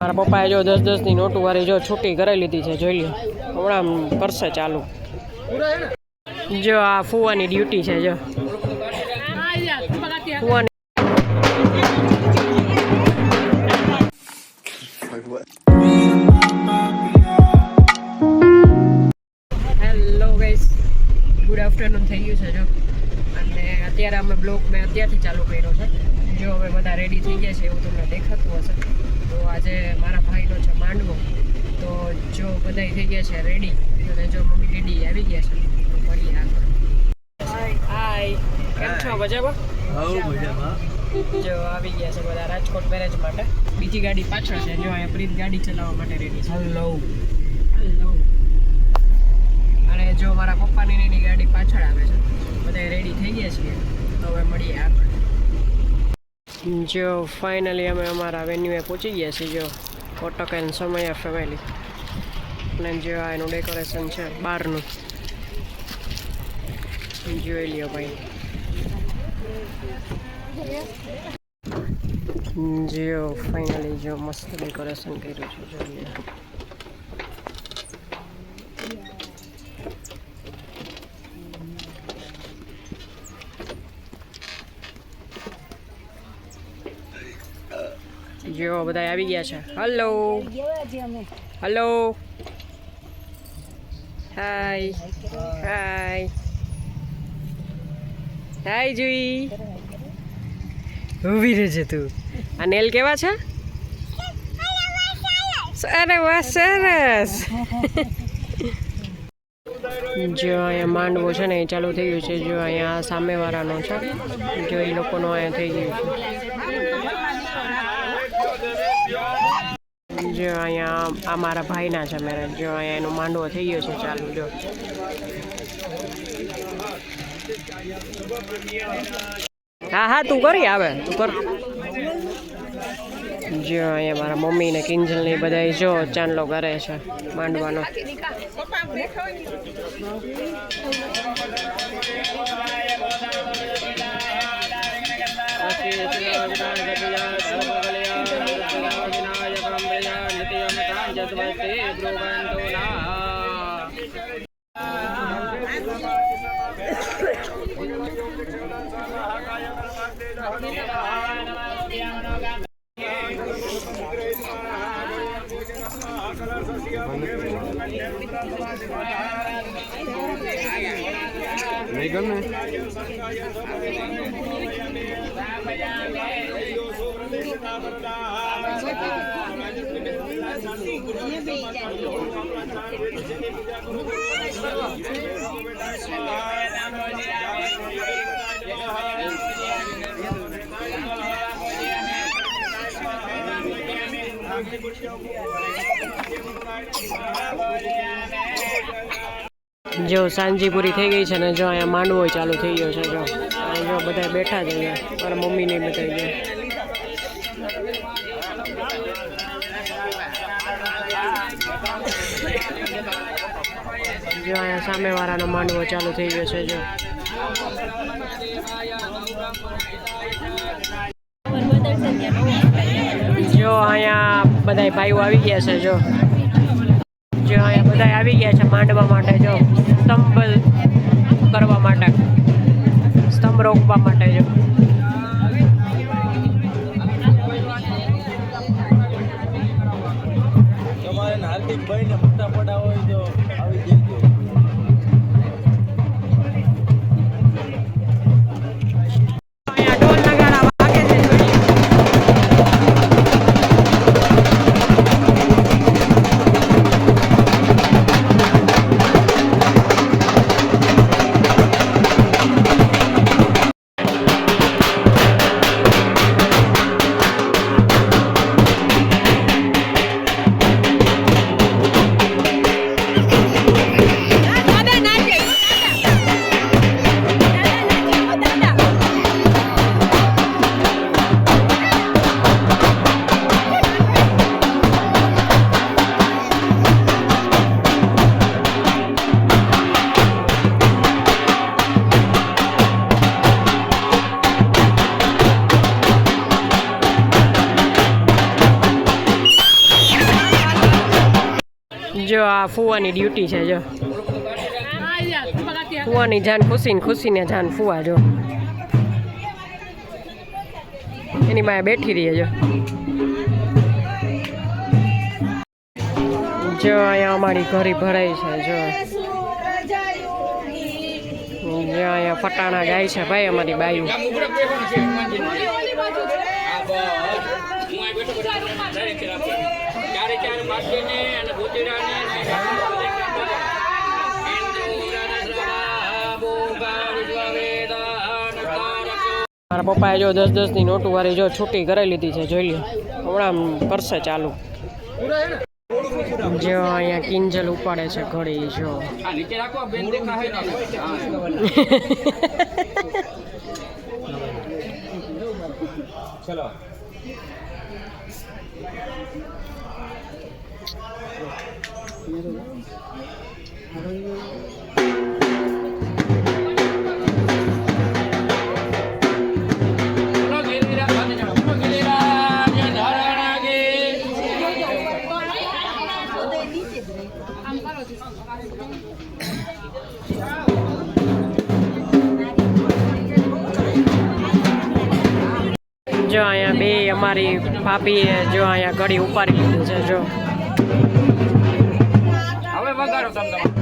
મારા પપ્પાએ જો 10-10ની નોટો વાળી જો છૂટી કરાવી લીધી છે, જોઈ લો હમણાં કરશે ચાલુ. જો આ ફુવાની ડ્યુટી છે. જો ફુવાની હેલો ગાઈસ, ગુડ આફ્ટરનૂન થઈ ગયું છે જો. અને અત્યારે અમે બ્લોગ મેં અત્યારથી ચાલુ કર્યો છે. જો હવે બધા રેડી થઈ ગયા છે એવું તમને દેખાતું હશે. તો આજે મારા ભાઈનો છે માંડવો, તો જો બધા થઈ ગયા છે રેડી, અને જો મમ્મી ડેડી આવી ગયા છે. તો મળીએ આગળ. હાય, કેમ છો? મજામાં? જો આવી ગયા છે બધા રાજકોટ મેરેજ માટે. બીજી ગાડી પાછળ છે. જો અહીંયા પ્રીત ગાડી ચલાવવા માટે રેડી છે. Hello hello. અને જો મારા પપ્પાની એની ગાડી પાછળ આવે છે. બધા રેડી થઈ ગયા છીએ, તો હવે મળીએ આગળ. જો ફાઇનલી અમે અમારા વેન્યુએ પહોંચી ગયા છીએ. જો કોટક એન્ડ સમયા ફેમિલી. અને જો આ એનું ડેકોરેશન છે બહારનું, જોઈ લ્યો ભાઈ. જો ફાઇનલી જો મસ્ત ડેકોરેશન કર્યું છે, જોઈ લ્યો. જો બધા આવી ગયા છે. હેલો હેલો, હાય હાય હાય. જોઈ ઊભી રહેજે તું. આ નેલ કેવા છે? અરે વાહ, સરસ. જો અહીંયા માંડવો છે ને એ ચાલુ થઈ ગયું છે. જો અહીંયા સામેવાળાનો છે, જો એ લોકોનો અહીંયા થઈ ગયું છે. જો અહીંયા આ મારા ભાઈના છે મેરેજ. જો અહીંયા એનો માંડવો થઈ ગયો છે ચાલુ. જો હા હા, તું કરી આવે, તું કર. જો અહીંયા મારા મમ્મી ને કિંજલ ને બધા જો ચાંદલો કરે છે માંડવાનો. नहीं करना જો સાંજી પૂરી થઈ ગઈ છે ને જો અહીંયા માંડવો ચાલુ થઈ ગયો છે. જો અહીંયા જો બધા બેઠા છે. મારા મમ્મી ને બધા જો અહીંયા સામેવાળાનો માંડવો ચાલુ થઈ ગયો છે. જો અહીંયા બધા ભાઈઓ આવી ગયા છે. જો અહીંયા બધા આવી ગયા છે માંડવા માટે. જો સ્તંભ કરવા માટે, સ્તંભ રોકવા માટે. જો તમારે હાર્દિકભાઈ ને મોટા પડા હોય તો આવી જજો. જો આ ફુવાની ડ્યુટી છે જો ફુવાની જાન ખુશીને જાન ફુવા જો એની માએ બેઠી રહી જો અહીંયા અમારી ઘરી ભરાઈ છે જો અહીંયા ફટાણા ગાય છે ભાઈ અમારી બાયું મારા પપ્પાએ જો 10-10ની નોટો વાળી જો છૂટી કરાવી લીધી છે જોઈ લો હમણાં કરશે ચાલુ જો અહીંયા કિંજલ ઉપાડે છે ઘડી જો ચલો જો અહીંયા બે અમારી ભાભીએ જો અહીંયા ઘડી ઉપાડી લીધું છે જો હવે વગાડો તમે